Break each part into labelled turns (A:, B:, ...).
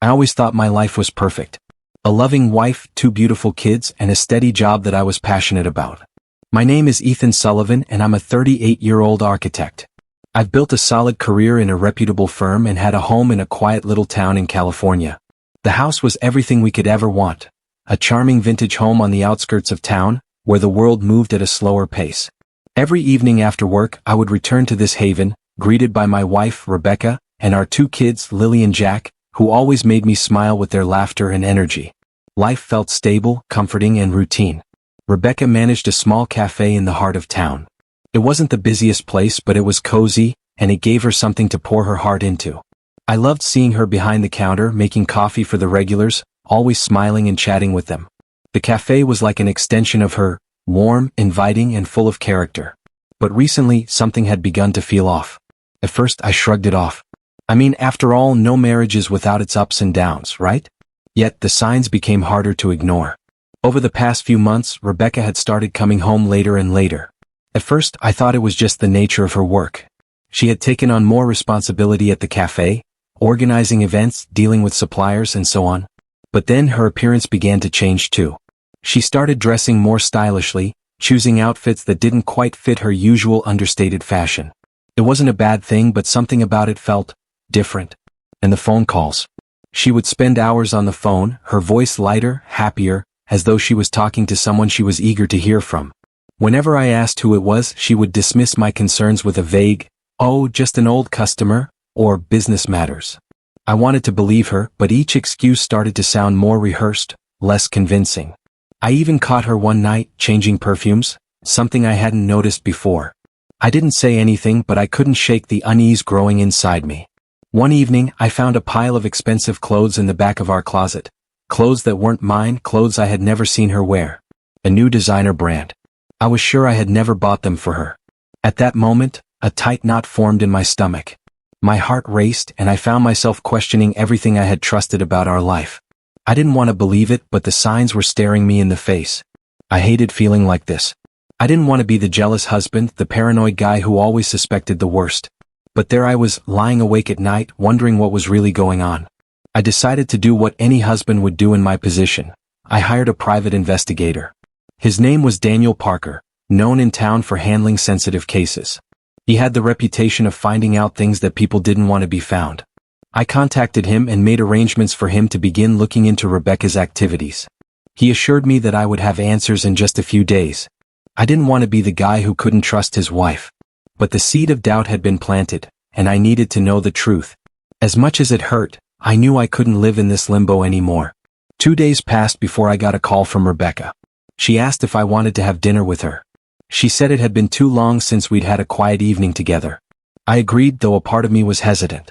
A: I always thought my life was perfect. A loving wife, 2 beautiful kids, and a steady job that I was passionate about. My name is Ethan Sullivan and I'm a 38-year-old architect. I've built a solid career in a reputable firm and had a home in a quiet little town in California. The house was everything we could ever want. A charming vintage home on the outskirts of town, where the world moved at a slower pace. Every evening after work I would return to this haven, greeted by my wife, Rebecca, and our 2 kids, Lily and Jack, who always made me smile with their laughter and energy. Life felt stable, comforting, and routine. Rebecca managed a small cafe in the heart of town. It wasn't the busiest place, but it was cozy, and it gave her something to pour her heart into. I loved seeing her behind the counter making coffee for the regulars, always smiling and chatting with them. The cafe was like an extension of her, warm, inviting, and full of character. But recently, something had begun to feel off. At first, I shrugged it off. I mean, after all, no marriage is without its ups and downs, right? Yet, the signs became harder to ignore. Over the past few months, Rebecca had started coming home later and later. At first, I thought it was just the nature of her work. She had taken on more responsibility at the cafe, organizing events, dealing with suppliers, and so on. But then her appearance began to change too. She started dressing more stylishly, choosing outfits that didn't quite fit her usual understated fashion. It wasn't a bad thing, but something about it felt different. And the phone calls. She would spend hours on the phone, her voice lighter, happier, as though she was talking to someone she was eager to hear from. Whenever I asked who it was, she would dismiss my concerns with a vague, "Oh, just an old customer," or "business matters." I wanted to believe her, but each excuse started to sound more rehearsed, less convincing. I even caught her one night, changing perfumes, something I hadn't noticed before. I didn't say anything, but I couldn't shake the unease growing inside me. One evening, I found a pile of expensive clothes in the back of our closet. Clothes that weren't mine, clothes I had never seen her wear. A new designer brand. I was sure I had never bought them for her. At that moment, a tight knot formed in my stomach. My heart raced and I found myself questioning everything I had trusted about our life. I didn't want to believe it, but the signs were staring me in the face. I hated feeling like this. I didn't want to be the jealous husband, the paranoid guy who always suspected the worst. But there I was, lying awake at night, wondering what was really going on. I decided to do what any husband would do in my position. I hired a private investigator. His name was Daniel Parker, known in town for handling sensitive cases. He had the reputation of finding out things that people didn't want to be found. I contacted him and made arrangements for him to begin looking into Rebecca's activities. He assured me that I would have answers in just a few days. I didn't want to be the guy who couldn't trust his wife. But the seed of doubt had been planted, and I needed to know the truth. As much as it hurt, I knew I couldn't live in this limbo anymore. 2 days passed before I got a call from Rebecca. She asked if I wanted to have dinner with her. She said it had been too long since we'd had a quiet evening together. I agreed, though a part of me was hesitant.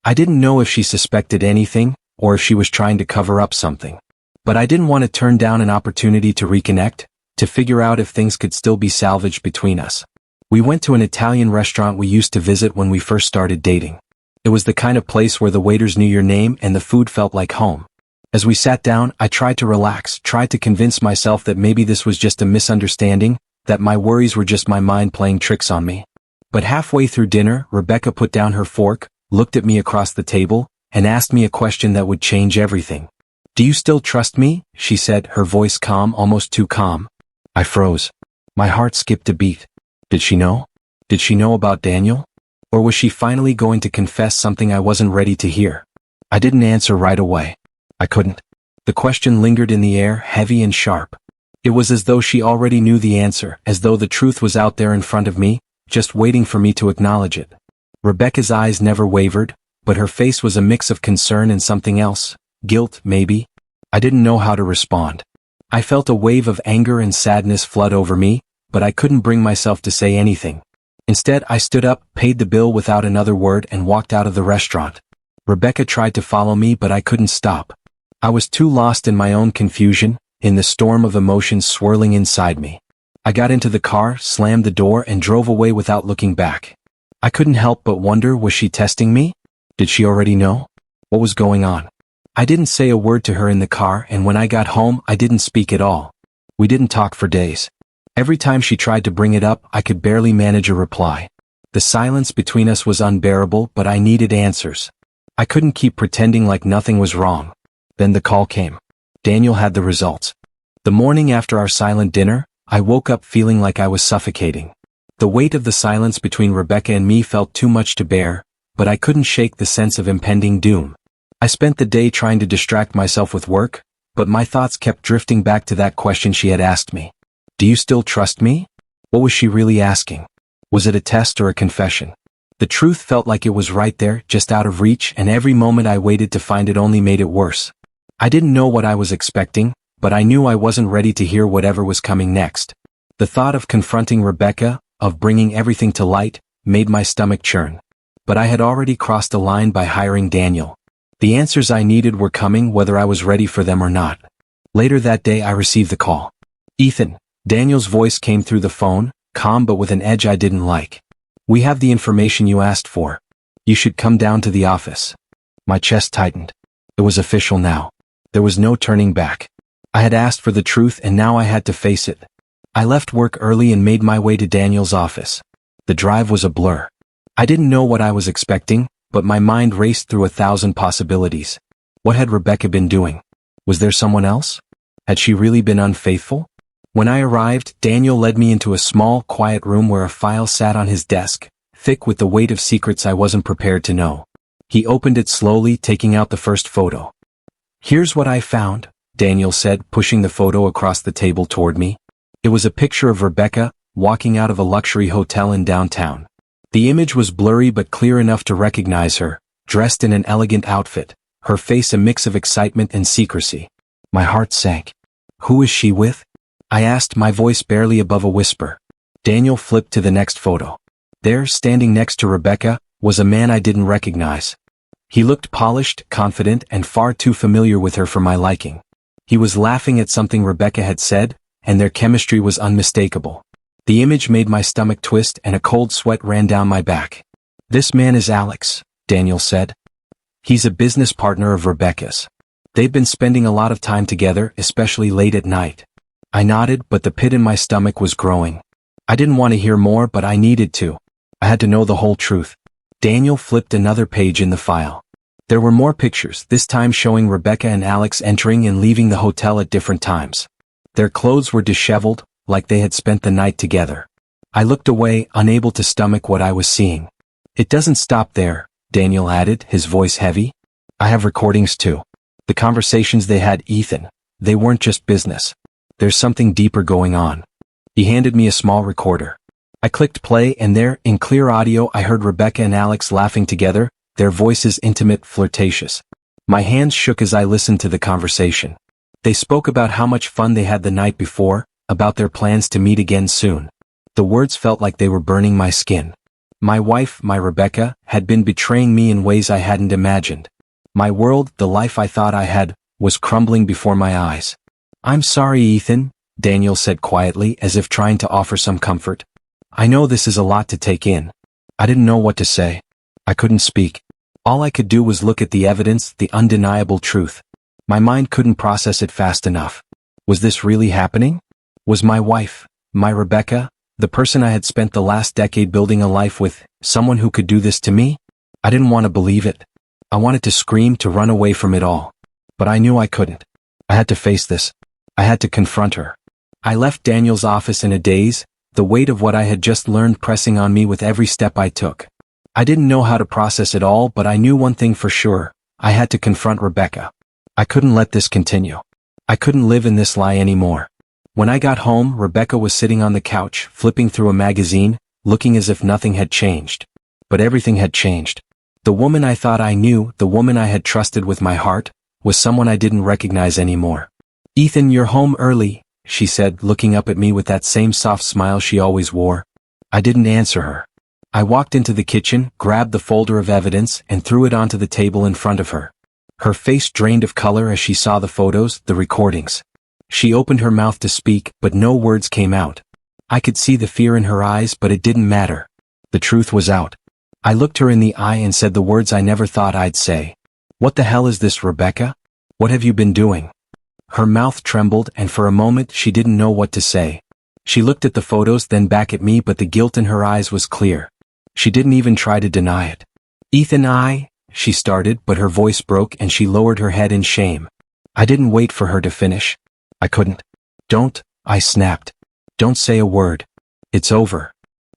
A: I didn't know if she suspected anything, or if she was trying to cover up something. But I didn't want to turn down an opportunity to reconnect, to figure out if things could still be salvaged between us. We went to an Italian restaurant we used to visit when we first started dating. It was the kind of place where the waiters knew your name and the food felt like home. As we sat down, I tried to relax, tried to convince myself that maybe this was just a misunderstanding, that my worries were just my mind playing tricks on me. But halfway through dinner, Rebecca put down her fork, looked at me across the table, and asked me a question that would change everything. "Do you still trust me?" she said, her voice calm, almost too calm. I froze. My heart skipped a beat. Did she know? Did she know about Daniel? Or was she finally going to confess something I wasn't ready to hear? I didn't answer right away. I couldn't. The question lingered in the air, heavy and sharp. It was as though she already knew the answer, as though the truth was out there in front of me, just waiting for me to acknowledge it. Rebecca's eyes never wavered, but her face was a mix of concern and something else. Guilt, maybe? I didn't know how to respond. I felt a wave of anger and sadness flood over me, but I couldn't bring myself to say anything. Instead, I stood up, paid the bill without another word, and walked out of the restaurant. Rebecca tried to follow me, but I couldn't stop. I was too lost in my own confusion, in the storm of emotions swirling inside me. I got into the car, slammed the door, and drove away without looking back. I couldn't help but wonder, was she testing me? Did she already know? What was going on? I didn't say a word to her in the car, and when I got home, I didn't speak at all. We didn't talk for days. Every time she tried to bring it up, I could barely manage a reply. The silence between us was unbearable, but I needed answers. I couldn't keep pretending like nothing was wrong. Then the call came. Daniel had the results. The morning after our silent dinner, I woke up feeling like I was suffocating. The weight of the silence between Rebecca and me felt too much to bear, but I couldn't shake the sense of impending doom. I spent the day trying to distract myself with work, but my thoughts kept drifting back to that question she had asked me. Do you still trust me? What was she really asking? Was it a test or a confession? The truth felt like it was right there, just out of reach, and every moment I waited to find it only made it worse. I didn't know what I was expecting, but I knew I wasn't ready to hear whatever was coming next. The thought of confronting Rebecca, of bringing everything to light, made my stomach churn. But I had already crossed the line by hiring Daniel. The answers I needed were coming whether I was ready for them or not. Later that day I received the call. Ethan, Daniel's voice came through the phone, calm but with an edge I didn't like. We have the information you asked for. You should come down to the office. My chest tightened. It was official now. There was no turning back. I had asked for the truth and now I had to face it. I left work early and made my way to Daniel's office. The drive was a blur. I didn't know what I was expecting, but my mind raced through 1,000 possibilities. What had Rebecca been doing? Was there someone else? Had she really been unfaithful? When I arrived, Daniel led me into a small, quiet room where a file sat on his desk, thick with the weight of secrets I wasn't prepared to know. He opened it slowly, taking out the first photo. Here's what I found, Daniel said, pushing the photo across the table toward me. It was a picture of Rebecca, walking out of a luxury hotel in downtown. The image was blurry but clear enough to recognize her, dressed in an elegant outfit, her face a mix of excitement and secrecy. My heart sank. Who is she with? I asked, my voice barely above a whisper. Daniel flipped to the next photo. There, standing next to Rebecca, was a man I didn't recognize. He looked polished, confident, and far too familiar with her for my liking. He was laughing at something Rebecca had said, and their chemistry was unmistakable. The image made my stomach twist and a cold sweat ran down my back. This man is Alex, Daniel said. He's a business partner of Rebecca's. They've been spending a lot of time together, especially late at night. I nodded, but the pit in my stomach was growing. I didn't want to hear more, but I needed to. I had to know the whole truth. Daniel flipped another page in the file. There were more pictures, this time showing Rebecca and Alex entering and leaving the hotel at different times. Their clothes were disheveled, like they had spent the night together. I looked away, unable to stomach what I was seeing. It doesn't stop there, Daniel added, his voice heavy. I have recordings too. The conversations they had, Ethan. They weren't just business. There's something deeper going on. He handed me a small recorder. I clicked play and there, in clear audio, I heard Rebecca and Alex laughing together, their voices intimate, flirtatious. My hands shook as I listened to the conversation. They spoke about how much fun they had the night before, about their plans to meet again soon. The words felt like they were burning my skin. My wife, my Rebecca, had been betraying me in ways I hadn't imagined. My world, the life I thought I had, was crumbling before my eyes. I'm sorry, Ethan, Daniel said quietly, as if trying to offer some comfort. I know this is a lot to take in. I didn't know what to say. I couldn't speak. All I could do was look at the evidence, the undeniable truth. My mind couldn't process it fast enough. Was this really happening? Was my wife, my Rebecca, the person I had spent the last decade building a life with, someone who could do this to me? I didn't want to believe it. I wanted to scream, to run away from it all. But I knew I couldn't. I had to face this. I had to confront her. I left Daniel's office in a daze, the weight of what I had just learned pressing on me with every step I took. I didn't know how to process it all, but I knew one thing for sure. I had to confront Rebecca. I couldn't let this continue. I couldn't live in this lie anymore. When I got home, Rebecca was sitting on the couch, flipping through a magazine, looking as if nothing had changed. But everything had changed. The woman I thought I knew, the woman I had trusted with my heart, was someone I didn't recognize anymore. Ethan, you're home early, she said, looking up at me with that same soft smile she always wore. I didn't answer her. I walked into the kitchen, grabbed the folder of evidence, and threw it onto the table in front of her. Her face drained of color as she saw the photos, the recordings. She opened her mouth to speak, but no words came out. I could see the fear in her eyes, but it didn't matter. The truth was out. I looked her in the eye and said the words I never thought I'd say. What the hell is this, Rebecca? What have you been doing? Her mouth trembled, and for a moment she didn't know what to say. She looked at the photos, then back at me, but the guilt in her eyes was clear. She didn't even try to deny it. Ethan, she started, but her voice broke and she lowered her head in shame. I didn't wait for her to finish. I couldn't. Don't, I snapped. Don't say a word. It's over.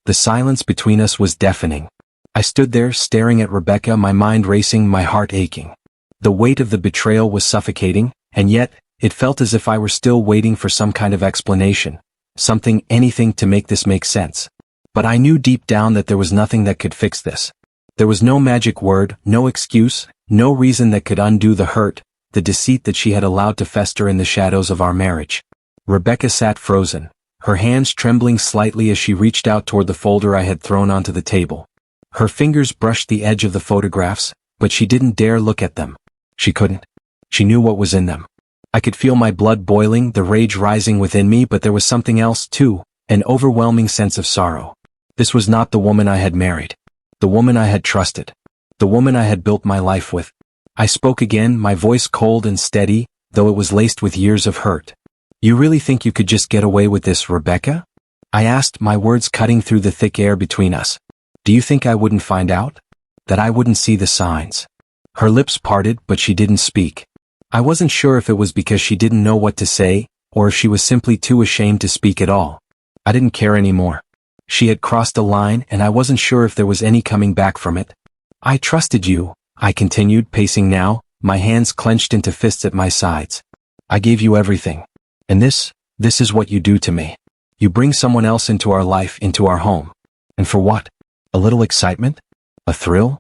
A: The silence between us was deafening. I stood there staring at Rebecca, my mind racing, my heart aching. The weight of the betrayal was suffocating, and yet, it felt as if I were still waiting for some kind of explanation. Something, anything to make this make sense. But I knew deep down that there was nothing that could fix this. There was no magic word, no excuse, no reason that could undo the hurt, the deceit that she had allowed to fester in the shadows of our marriage. Rebecca sat frozen, her hands trembling slightly as she reached out toward the folder I had thrown onto the table. Her fingers brushed the edge of the photographs, but she didn't dare look at them. She couldn't. She knew what was in them. I could feel my blood boiling, the rage rising within me, but there was something else too, an overwhelming sense of sorrow. This was not the woman I had married. The woman I had trusted. The woman I had built my life with. I spoke again, my voice cold and steady, though it was laced with years of hurt. You really think you could just get away with this, Rebecca? I asked, my words cutting through the thick air between us. Do you think I wouldn't find out? That I wouldn't see the signs? Her lips parted, but she didn't speak. I wasn't sure if it was because she didn't know what to say, or if she was simply too ashamed to speak at all. I didn't care anymore. She had crossed a line, and I wasn't sure if there was any coming back from it. I trusted you, I continued, pacing now, my hands clenched into fists at my sides. I gave you everything. And this is what you do to me. You bring someone else into our life, into our home. And for what? A little excitement? A thrill?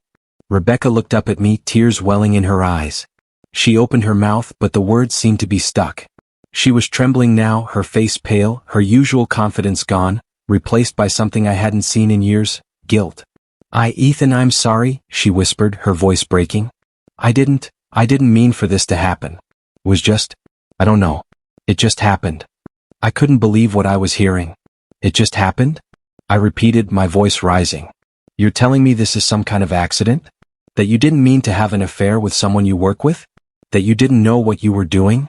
A: Rebecca looked up at me, tears welling in her eyes. She opened her mouth, but the words seemed to be stuck. She was trembling now, her face pale, her usual confidence gone, replaced by something I hadn't seen in years, guilt. Ethan, I'm sorry, she whispered, her voice breaking. I didn't mean for this to happen. It was just, I don't know. It just happened. I couldn't believe what I was hearing. It just happened? I repeated, my voice rising. You're telling me this is some kind of accident? That you didn't mean to have an affair with someone you work with? That you didn't know what you were doing?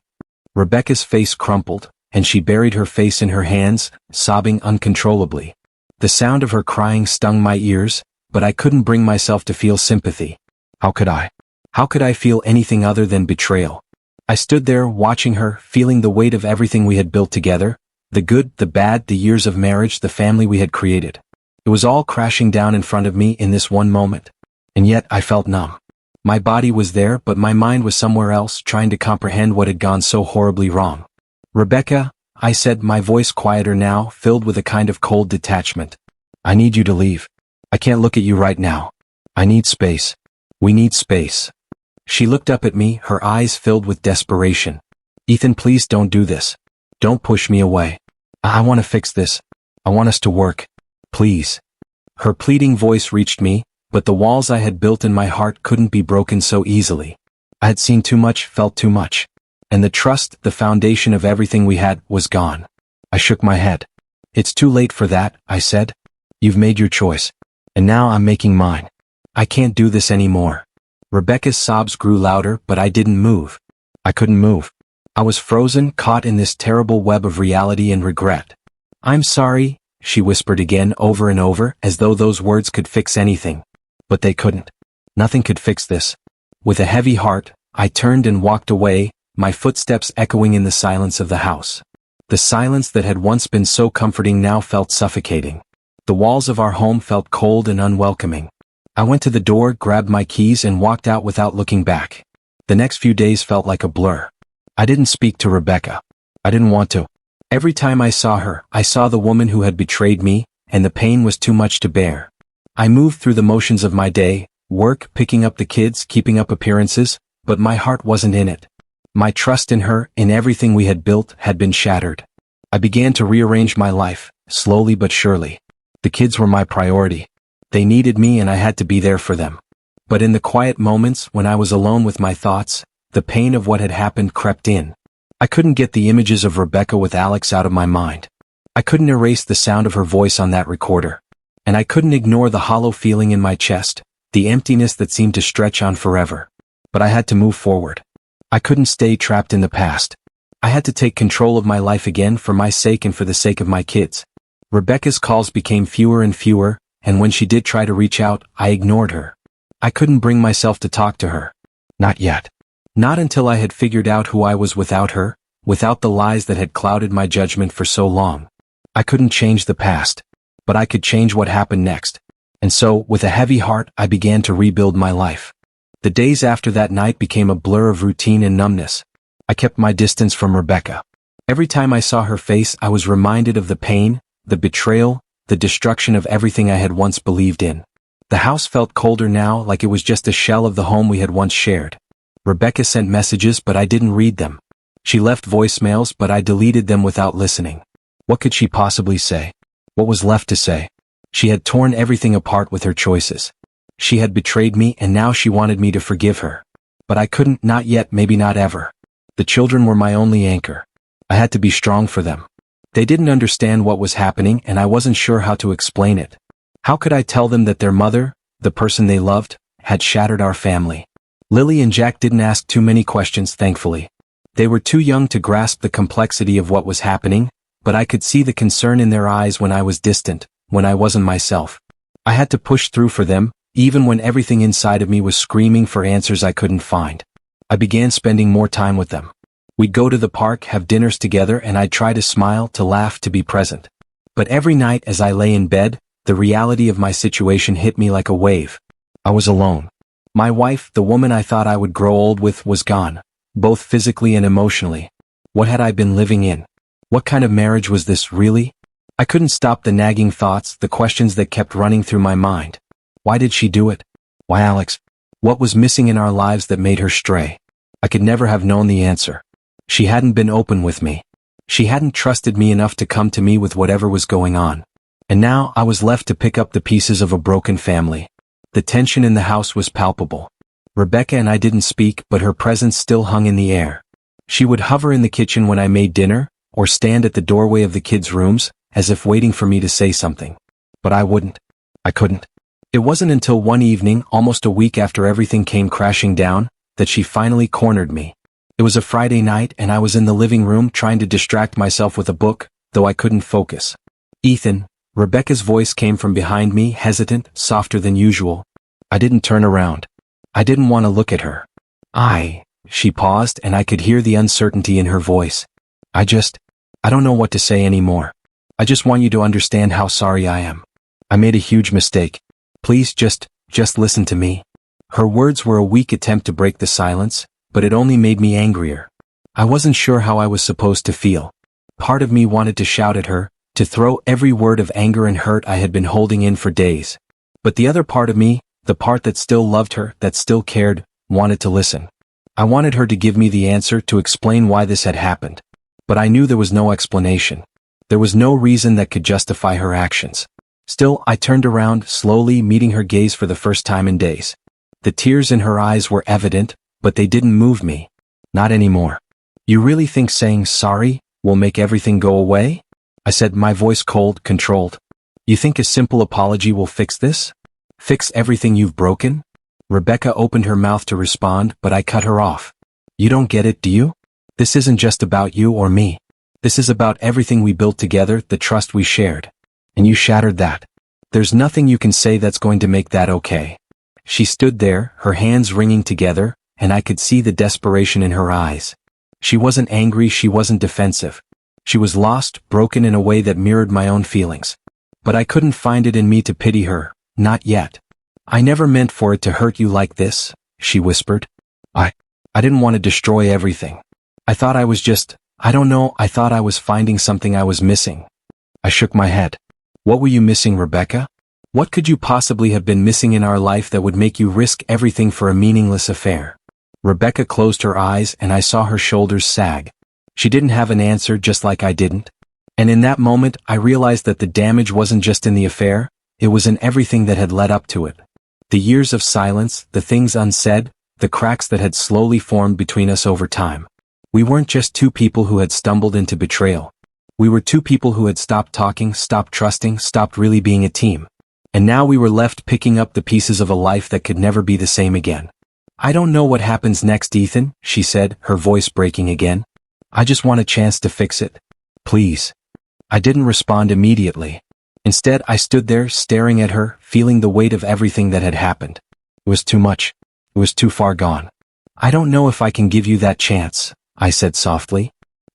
A: Rebecca's face crumpled, and she buried her face in her hands, sobbing uncontrollably. The sound of her crying stung my ears, but I couldn't bring myself to feel sympathy. How could I? How could I feel anything other than betrayal? I stood there, watching her, feeling the weight of everything we had built together, the good, the bad, the years of marriage, the family we had created. It was all crashing down in front of me in this one moment. And yet I felt numb. My body was there, but my mind was somewhere else, trying to comprehend what had gone so horribly wrong. Rebecca, I said, my voice quieter now, filled with a kind of cold detachment. I need you to leave. I can't look at you right now. I need space. We need space. She looked up at me, her eyes filled with desperation. Ethan, please don't do this. Don't push me away. I want to fix this. I want us to work. Please. Her pleading voice reached me, but the walls I had built in my heart couldn't be broken so easily. I had seen too much, felt too much. And the trust, the foundation of everything we had, was gone. I shook my head. It's too late for that, I said. You've made your choice. And now I'm making mine. I can't do this anymore. Rebecca's sobs grew louder, but I didn't move. I couldn't move. I was frozen, caught in this terrible web of reality and regret. I'm sorry, she whispered again over and over, as though those words could fix anything. But they couldn't. Nothing could fix this. With a heavy heart, I turned and walked away, my footsteps echoing in the silence of the house. The silence that had once been so comforting now felt suffocating. The walls of our home felt cold and unwelcoming. I went to the door, grabbed my keys, and walked out without looking back. The next few days felt like a blur. I didn't speak to Rebecca. I didn't want to. Every time I saw her, I saw the woman who had betrayed me, and the pain was too much to bear. I moved through the motions of my day, work, picking up the kids, keeping up appearances, but my heart wasn't in it. My trust in her, in everything we had built, had been shattered. I began to rearrange my life, slowly but surely. The kids were my priority. They needed me and I had to be there for them. But in the quiet moments, when I was alone with my thoughts, the pain of what had happened crept in. I couldn't get the images of Rebecca with Alex out of my mind. I couldn't erase the sound of her voice on that recorder. And I couldn't ignore the hollow feeling in my chest, the emptiness that seemed to stretch on forever. But I had to move forward. I couldn't stay trapped in the past. I had to take control of my life again for my sake and for the sake of my kids. Rebecca's calls became fewer and fewer, and when she did try to reach out, I ignored her. I couldn't bring myself to talk to her. Not yet. Not until I had figured out who I was without her, without the lies that had clouded my judgment for so long. I couldn't change the past, but I could change what happened next. And so, with a heavy heart, I began to rebuild my life. The days after that night became a blur of routine and numbness. I kept my distance from Rebecca. Every time I saw her face, I was reminded of the pain, the betrayal, the destruction of everything I had once believed in. The house felt colder now, like it was just a shell of the home we had once shared. Rebecca sent messages, but I didn't read them. She left voicemails, but I deleted them without listening. What could she possibly say? What was left to say? She had torn everything apart with her choices. She had betrayed me, and now she wanted me to forgive her. But I couldn't, not yet, maybe not ever. The children were my only anchor. I had to be strong for them. They didn't understand what was happening, and I wasn't sure how to explain it. How could I tell them that their mother, the person they loved, had shattered our family? Lily and Jack didn't ask too many questions, thankfully. They were too young to grasp the complexity of what was happening, but I could see the concern in their eyes when I was distant, when I wasn't myself. I had to push through for them, even when everything inside of me was screaming for answers I couldn't find. I began spending more time with them. We'd go to the park, have dinners together, and I'd try to smile, to laugh, to be present. But every night as I lay in bed, the reality of my situation hit me like a wave. I was alone. My wife, the woman I thought I would grow old with, was gone, both physically and emotionally. What had I been living in? What kind of marriage was this, really? I couldn't stop the nagging thoughts, the questions that kept running through my mind. Why did she do it? Why Alex? What was missing in our lives that made her stray? I could never have known the answer. She hadn't been open with me. She hadn't trusted me enough to come to me with whatever was going on. And now I was left to pick up the pieces of a broken family. The tension in the house was palpable. Rebecca and I didn't speak, but her presence still hung in the air. She would hover in the kitchen when I made dinner, or stand at the doorway of the kids' rooms, as if waiting for me to say something. But I wouldn't. I couldn't. It wasn't until one evening, almost a week after everything came crashing down, that she finally cornered me. It was a Friday night, and I was in the living room trying to distract myself with a book, though I couldn't focus. Ethan, Rebecca's voice came from behind me, hesitant, softer than usual. I didn't turn around. I didn't want to look at her. She paused, and I could hear the uncertainty in her voice. I don't know what to say anymore. I just want you to understand how sorry I am. I made a huge mistake. Please just listen to me. Her words were a weak attempt to break the silence, but it only made me angrier. I wasn't sure how I was supposed to feel. Part of me wanted to shout at her, to throw every word of anger and hurt I had been holding in for days. But the other part of me, the part that still loved her, that still cared, wanted to listen. I wanted her to give me the answer, to explain why this had happened. But I knew there was no explanation. There was no reason that could justify her actions. Still, I turned around, slowly meeting her gaze for the first time in days. The tears in her eyes were evident, but they didn't move me. Not anymore. You really think saying sorry will make everything go away? I said, my voice cold, controlled. You think a simple apology will fix this? Fix everything you've broken? Rebecca opened her mouth to respond, but I cut her off. You don't get it, do you? This isn't just about you or me. This is about everything we built together, the trust we shared. And you shattered that. There's nothing you can say that's going to make that okay. She stood there, her hands wringing together, and I could see the desperation in her eyes. She wasn't angry, she wasn't defensive. She was lost, broken in a way that mirrored my own feelings. But I couldn't find it in me to pity her, not yet. I never meant for it to hurt you like this, she whispered. I didn't want to destroy everything. I thought I was I thought I was finding something I was missing. I shook my head. What were you missing, Rebecca? What could you possibly have been missing in our life that would make you risk everything for a meaningless affair? Rebecca closed her eyes, and I saw her shoulders sag. She didn't have an answer, just like I didn't. And in that moment, I realized that the damage wasn't just in the affair, it was in everything that had led up to it. The years of silence, the things unsaid, the cracks that had slowly formed between us over time. We weren't just two people who had stumbled into betrayal. We were two people who had stopped talking, stopped trusting, stopped really being a team. And now we were left picking up the pieces of a life that could never be the same again. I don't know what happens next, Ethan, she said, her voice breaking again. I just want a chance to fix it. Please. I didn't respond immediately. Instead, I stood there, staring at her, feeling the weight of everything that had happened. was too much. It was too far gone. I don't know if I can give you that chance, I said softly.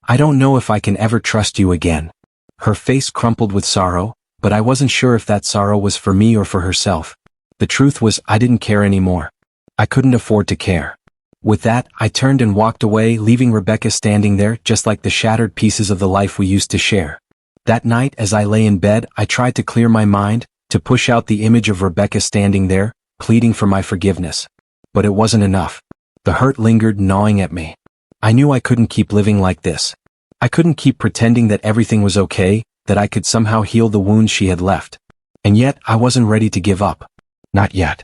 A: I don't know if I can ever trust you again. Her face crumpled with sorrow, but I wasn't sure if that sorrow was for me or for herself. The truth was, I didn't care anymore. I couldn't afford to care. With that, I turned and walked away, leaving Rebecca standing there just like the shattered pieces of the life we used to share. That night, as I lay in bed, I tried to clear my mind, to push out the image of Rebecca standing there, pleading for my forgiveness. But it wasn't enough. The hurt lingered, gnawing at me. I knew I couldn't keep living like this. I couldn't keep pretending that everything was okay, that I could somehow heal the wounds she had left. And yet, I wasn't ready to give up. Not yet.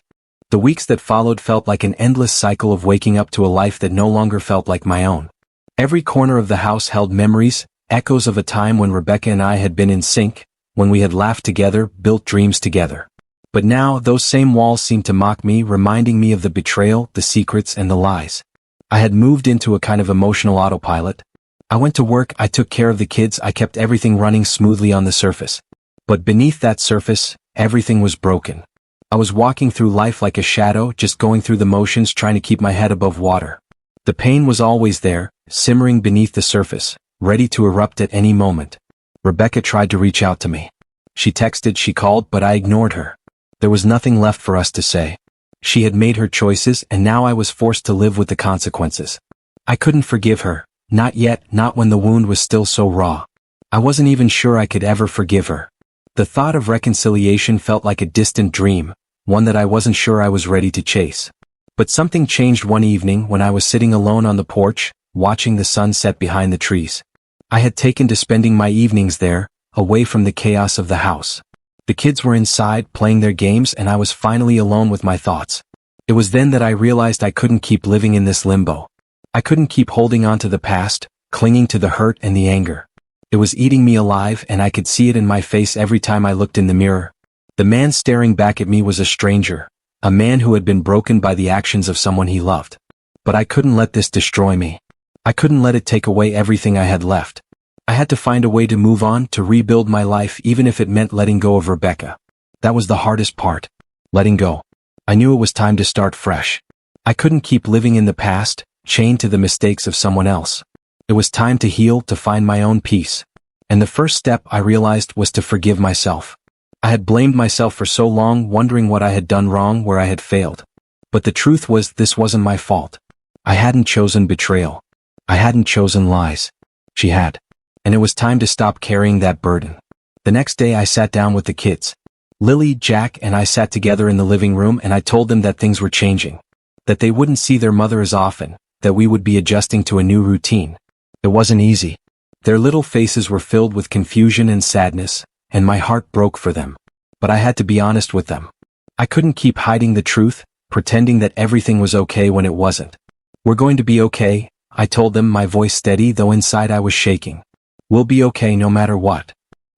A: The weeks that followed felt like an endless cycle of waking up to a life that no longer felt like my own. Every corner of the house held memories, echoes of a time when Rebecca and I had been in sync, when we had laughed together, built dreams together. But now, those same walls seemed to mock me, reminding me of the betrayal, the secrets, and the lies. I had moved into a kind of emotional autopilot. I went to work, I took care of the kids, I kept everything running smoothly on the surface. But beneath that surface, everything was broken. I was walking through life like a shadow, just going through the motions, trying to keep my head above water. The pain was always there, simmering beneath the surface, ready to erupt at any moment. Rebecca tried to reach out to me. She texted, she called, but I ignored her. There was nothing left for us to say. She had made her choices, and now I was forced to live with the consequences. I couldn't forgive her, not yet, not when the wound was still so raw. I wasn't even sure I could ever forgive her. The thought of reconciliation felt like a distant dream, one that I wasn't sure I was ready to chase. But something changed one evening when I was sitting alone on the porch, watching the sun set behind the trees. I had taken to spending my evenings there, away from the chaos of the house. The kids were inside, playing their games, and I was finally alone with my thoughts. It was then that I realized I couldn't keep living in this limbo. I couldn't keep holding on to the past, clinging to the hurt and the anger. It was eating me alive, and I could see it in my face every time I looked in the mirror. The man staring back at me was a stranger, a man who had been broken by the actions of someone he loved. But I couldn't let this destroy me. I couldn't let it take away everything I had left. I had to find a way to move on, to rebuild my life, even if it meant letting go of Rebecca. That was the hardest part. Letting go. I knew it was time to start fresh. I couldn't keep living in the past, chained to the mistakes of someone else. It was time to heal, to find my own peace. And the first step, I realized, was to forgive myself. I had blamed myself for so long, wondering what I had done wrong, where I had failed. But the truth was, this wasn't my fault. I hadn't chosen betrayal. I hadn't chosen lies. She had. And it was time to stop carrying that burden. The next day I sat down with the kids. Lily, Jack, and I sat together in the living room, and I told them that things were changing. That they wouldn't see their mother as often, that we would be adjusting to a new routine. It wasn't easy. Their little faces were filled with confusion and sadness, and my heart broke for them. But I had to be honest with them. I couldn't keep hiding the truth, pretending that everything was okay when it wasn't. We're going to be okay, I told them, my voice steady, though inside I was shaking. We'll be okay no matter what.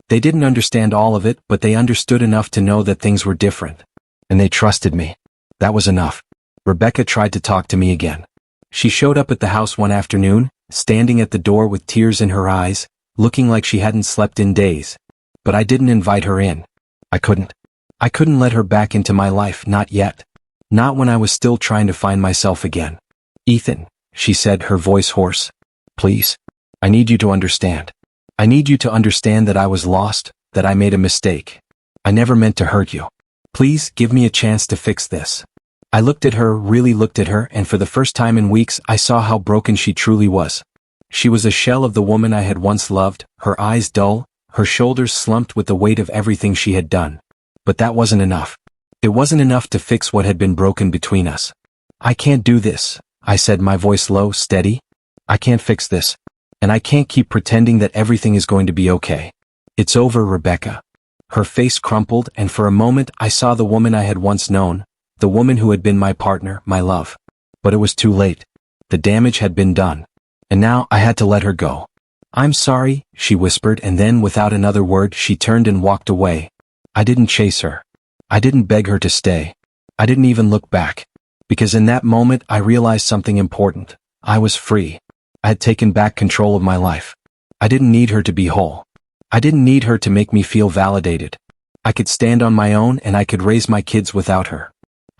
A: They didn't understand all of it, but they understood enough to know that things were different. And they trusted me. That was enough. Rebecca tried to talk to me again. She showed up at the house one afternoon, standing at the door with tears in her eyes, looking like she hadn't slept in days. But I didn't invite her in. I couldn't. I couldn't let her back into my life, not yet. Not when I was still trying to find myself again. Ethan, she said, her voice hoarse. Please. I need you to understand. I need you to understand that I was lost, that I made a mistake. I never meant to hurt you. Please, give me a chance to fix this. I looked at her, really looked at her, and for the first time in weeks, I saw how broken she truly was. She was a shell of the woman I had once loved, her eyes dull, her shoulders slumped with the weight of everything she had done. But that wasn't enough. It wasn't enough to fix what had been broken between us. I can't do this, I said, my voice low, steady. I can't fix this. And I can't keep pretending that everything is going to be okay. It's over, Rebecca. Her face crumpled, and for a moment I saw the woman I had once known, the woman who had been my partner, my love. But it was too late. The damage had been done. And now I had to let her go. I'm sorry, she whispered, and then without another word she turned and walked away. I didn't chase her. I didn't beg her to stay. I didn't even look back. Because in that moment I realized something important. I was free. I had taken back control of my life. I didn't need her to be whole. I didn't need her to make me feel validated. I could stand on my own, and I could raise my kids without her.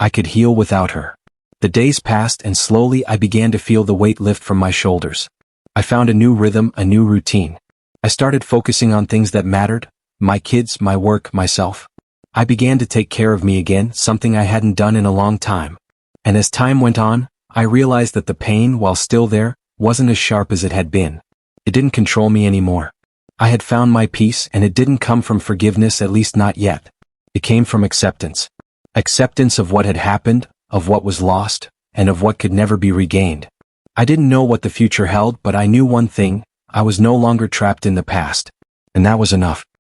A: I could heal without her. The days passed and slowly I began to feel the weight lift from my shoulders. I found a new rhythm, a new routine. I started focusing on things that mattered, my kids, my work, myself. I began to take care of me again, something I hadn't done in a long time. And as time went on, I realized that the pain, while still there, wasn't as sharp as it had been. It didn't control me anymore. I had found my peace, and it didn't come from forgiveness, at least not yet. It came from acceptance. Acceptance of what had happened, of what was lost, and of what could never be regained. I didn't know what the future held, but I knew one thing: I was no longer trapped in the past. And that was enough.